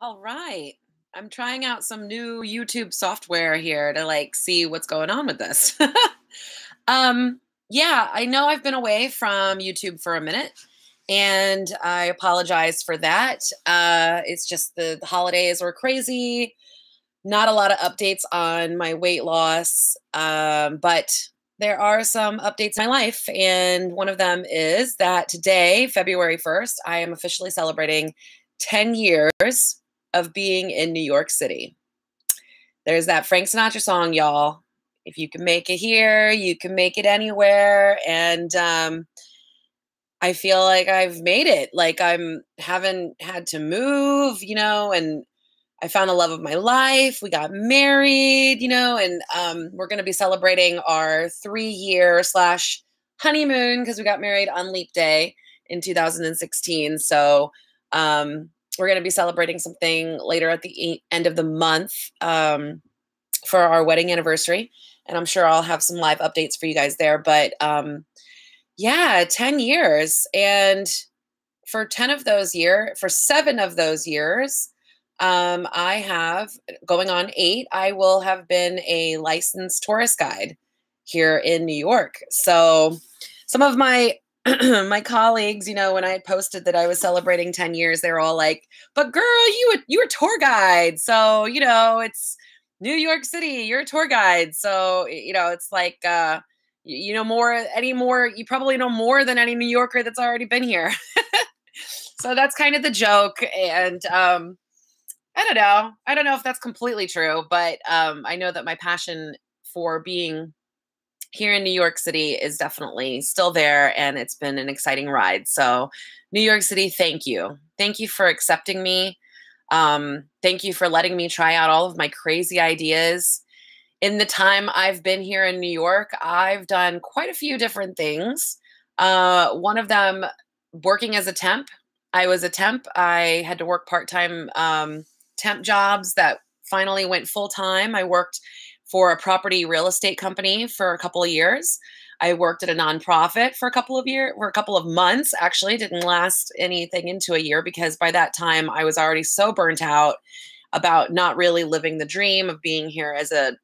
All right. I'm trying out some new YouTube software here to see what's going on with this. um yeah, I know I've been away from YouTube for a minute and I apologize for that. It's just the holidays were crazy. Not a lot of updates on my weight loss. But there are some updates in my life and one of them is that today, February 1st, I am officially celebrating 10 years of being in New York City. There's that Frank Sinatra song, y'all. If you can make it here, you can make it anywhere. And I feel like I've made it. Like I'm haven't had to move, and I found the love of my life. We got married, and we're going to be celebrating our 3 year slash honeymoon because we got married on Leap Day in 2016. So we're going to be celebrating something later at the end of the month for our wedding anniversary. And I'm sure I'll have some live updates for you guys there. But yeah, 10 years. And for 7 of those years, I have going on 8, I will have been a licensed tourist guide here in New York. So some of my my colleagues, when I posted that I was celebrating 10 years, they were all like, "But girl, you were tour guide. So, it's New York City, you're a tour guide." So, it's like you know you probably know more than any New Yorker that's already been here. So that's kind of the joke. And I don't know. I don't know if that's completely true, but I know that my passion for being here in New York City is definitely still there, and it's been an exciting ride. So, New York City, thank you. Thank you for accepting me. Thank you for letting me try out all of my crazy ideas. In the time I've been here in New York, I've done quite a few different things. One of them, working as a temp. I was a temp. I had to work part-time temp jobs that finally went full-time. I worked for a property real estate company for a couple of years. I worked at a nonprofit for a couple of months. Actually, didn't last anything into a year because by that time I was already so burnt out about not really living the dream of being here as a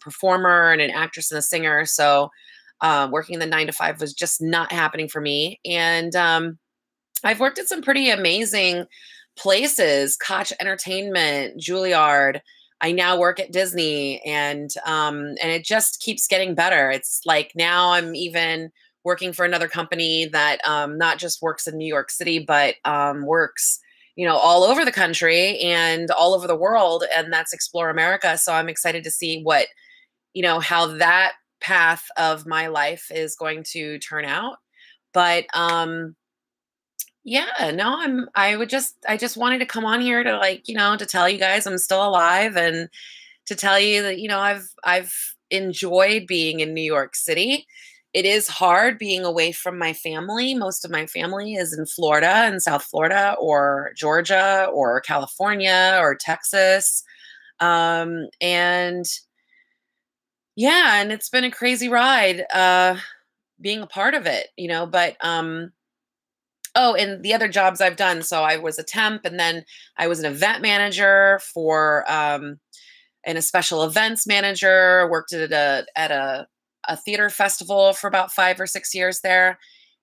performer and an actress and a singer. So working the 9 to 5 was just not happening for me. And I've worked at some pretty amazing places: Koch Entertainment, Juilliard. I now work at Disney, and it just keeps getting better. It's like now I'm even working for another company that not just works in New York City, but works, all over the country and all over the world, and that's Explore America. So I'm excited to see how that path of my life is going to turn out. But yeah, no, I just wanted to come on here to to tell you guys I'm still alive and to tell you that, I've enjoyed being in New York City. It is hard being away from my family. Most of my family is in Florida, in South Florida or Georgia or California or Texas. And yeah, and it's been a crazy ride being a part of it, but oh, and the other jobs I've done. So I was a temp, and then I was an event manager and a special events manager. Worked at a theater festival for about 5 or 6 years there,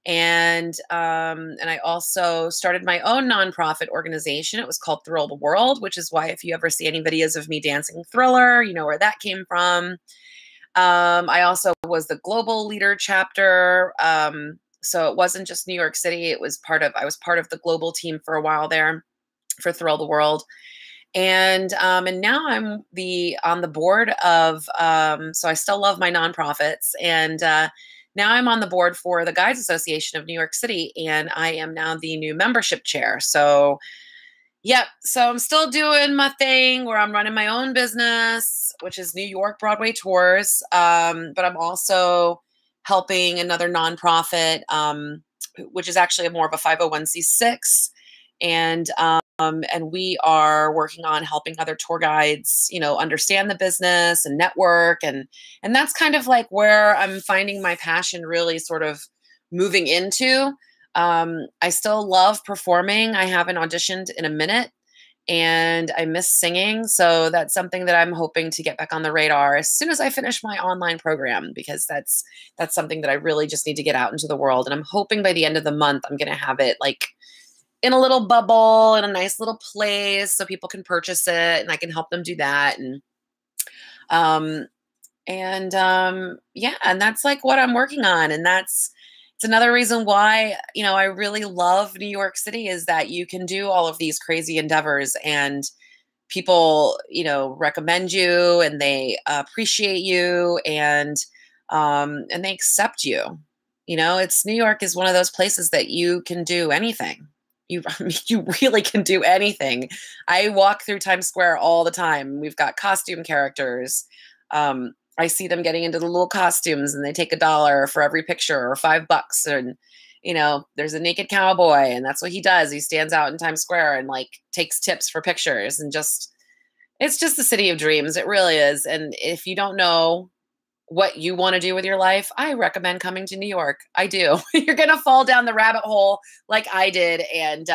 and I also started my own nonprofit organization. It was called Thrill the World, which is why if you ever see any videos of me dancing Thriller, you know where that came from. I also was the global leader chapter. So it wasn't just New York City. I was part of the global team for a while there for Thrill the World. And now I'm on the board of, so I still love my nonprofits. And now I'm on the board for the Guides Association of New York City. And I am now the new membership chair. So yep. So I'm still doing my thing where I'm running my own business, which is New York Broadway Tours. But I'm also helping another nonprofit, which is actually more of a 501c6. And we are working on helping other tour guides, understand the business and network. And that's kind of like where I'm finding my passion really sort of moving into. I still love performing. I haven't auditioned in a minute. and I miss singing. So that's something that I'm hoping to get back on the radar as soon as I finish my online program, because that's something that I really just need to get out into the world. And I'm hoping by the end of the month, I'm going to have it like in a little bubble in a nice little place so people can purchase it and I can help them do that. Um, yeah, and that's like what I'm working on. And it's another reason why, I really love New York City, is that you can do all of these crazy endeavors and people, recommend you and they appreciate you, and they accept you. It's New York is one of those places that you can do anything. I mean, you really can do anything. I walk through Times Square all the time. We've got costume characters. I see them getting into the little costumes and they take $1 for every picture, or $5. And, there's a naked cowboy and that's what he does. He stands out in Times Square and like takes tips for pictures, and it's just the city of dreams. It really is. And if you don't know what you want to do with your life, I recommend coming to New York. I do. You're going to fall down the rabbit hole like I did, and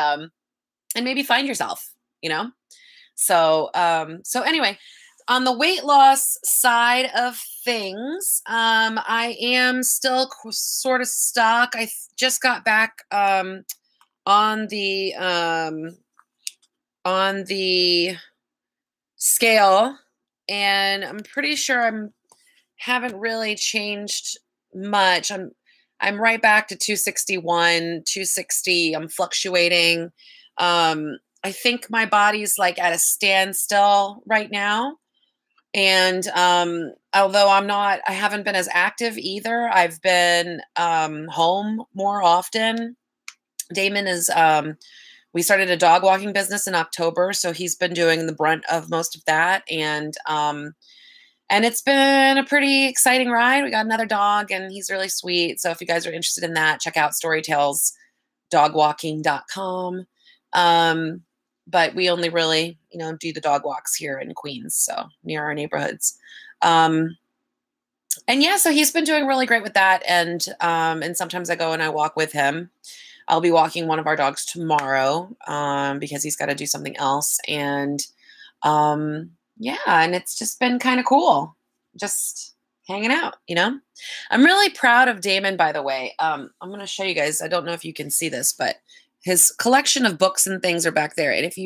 maybe find yourself, So anyway, on the weight loss side of things, I am still sort of stuck. I just got back on the scale, and I'm pretty sure haven't really changed much. I'm right back to 261, 260. I'm fluctuating. I think my body's like at a standstill right now. And although I haven't been as active either. I've been home more often. Damon we started a dog walking business in October, so he's been doing the brunt of most of that. And it's been a pretty exciting ride. We got another dog and he's really sweet. So if you guys are interested in that, check out storytellsdogwalking.com. But we only really, do the dog walks here in Queens, so near our neighborhoods. And yeah, so he's been doing really great with that. And sometimes I go and I walk with him. I'll be walking one of our dogs tomorrow, because he's got to do something else. And, yeah, and it's just been kind of cool, just hanging out, I'm really proud of Damon, by the way. I'm going to show you guys. I don't know if you can see this, but his collection of books and things are back there. And if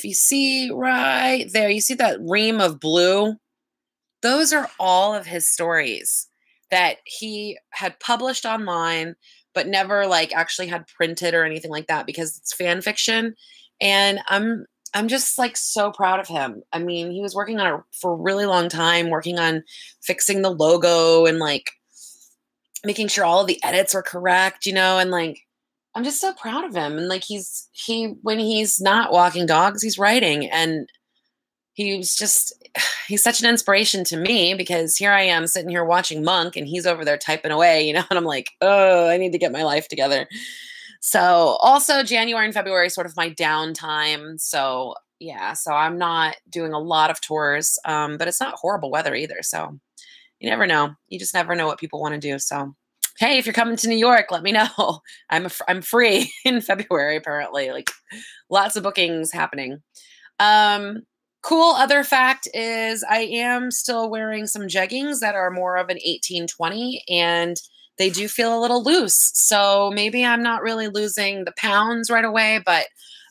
you see right there, you see that ream of blue? Those are all of his stories that he had published online, but never like actually had printed or anything like that, because it's fan fiction. And I'm just like so proud of him. I mean, he was working on it for a really long time, working on fixing the logo and like making sure all of the edits were correct, and like, I'm just so proud of him. And like, when he's not walking dogs, he's writing, and he's such an inspiration to me, because here I am sitting here watching Monk and he's over there typing away, and I'm like, oh, I need to get my life together. So also January and February is sort of my downtime. So yeah, so I'm not doing a lot of tours, but it's not horrible weather either. So you never know. You just never know what people want to do. So, hey, if you're coming to New York, let me know. I'm free in February, apparently, like lots of bookings happening. Cool other fact is I am still wearing some jeggings that are more of an 18-20, and they do feel a little loose. So maybe I'm not really losing the pounds right away, but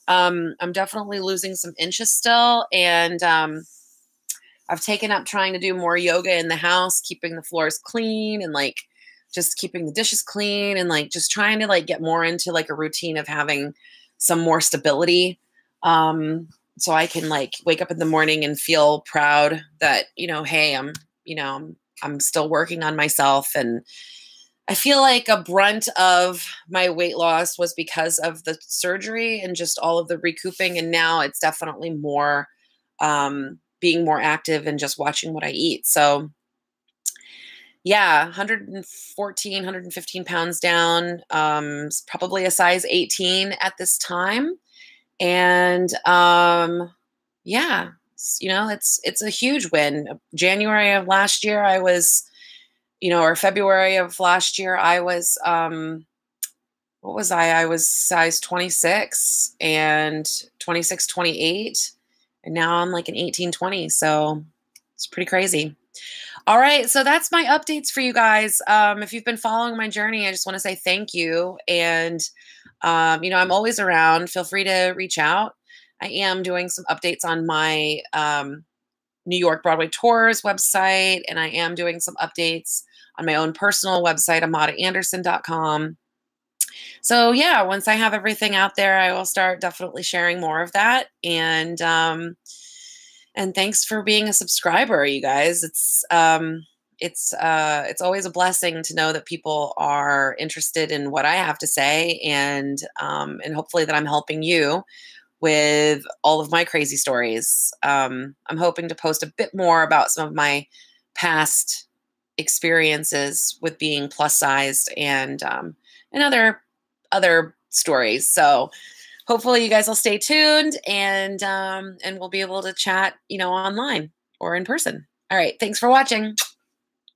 I'm definitely losing some inches still. And I've taken up trying to do more yoga in the house, keeping the floors clean and like just keeping the dishes clean, and like just trying to like get more into like a routine of having some more stability. So I can like wake up in the morning and feel proud that, hey, I'm still working on myself. And I feel like a brunt of my weight loss was because of the surgery and just all of the recouping. And now it's definitely more being more active and just watching what I eat. So yeah, 114, 115 pounds down, probably a size 18 at this time. And yeah, it's a huge win. January of last year, I was, or February of last year, I was what was I? I was size 26 and 26, 28. And now I'm like an 18, 20. So it's pretty crazy. All right. So that's my updates for you guys. If you've been following my journey, I just want to say thank you. And, I'm always around. Feel free to reach out. I am doing some updates on my New York Broadway Tours website, and I am doing some updates on my own personal website, amadaanderson.com. So yeah, once I have everything out there, I will start definitely sharing more of that. And thanks for being a subscriber, you guys. It's always a blessing to know that people are interested in what I have to say, and hopefully that I'm helping you with all of my crazy stories. I'm hoping to post a bit more about some of my past experiences with being plus sized and other stories. So hopefully you guys will stay tuned and we'll be able to chat, online or in person. All right. Thanks for watching.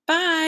Bye.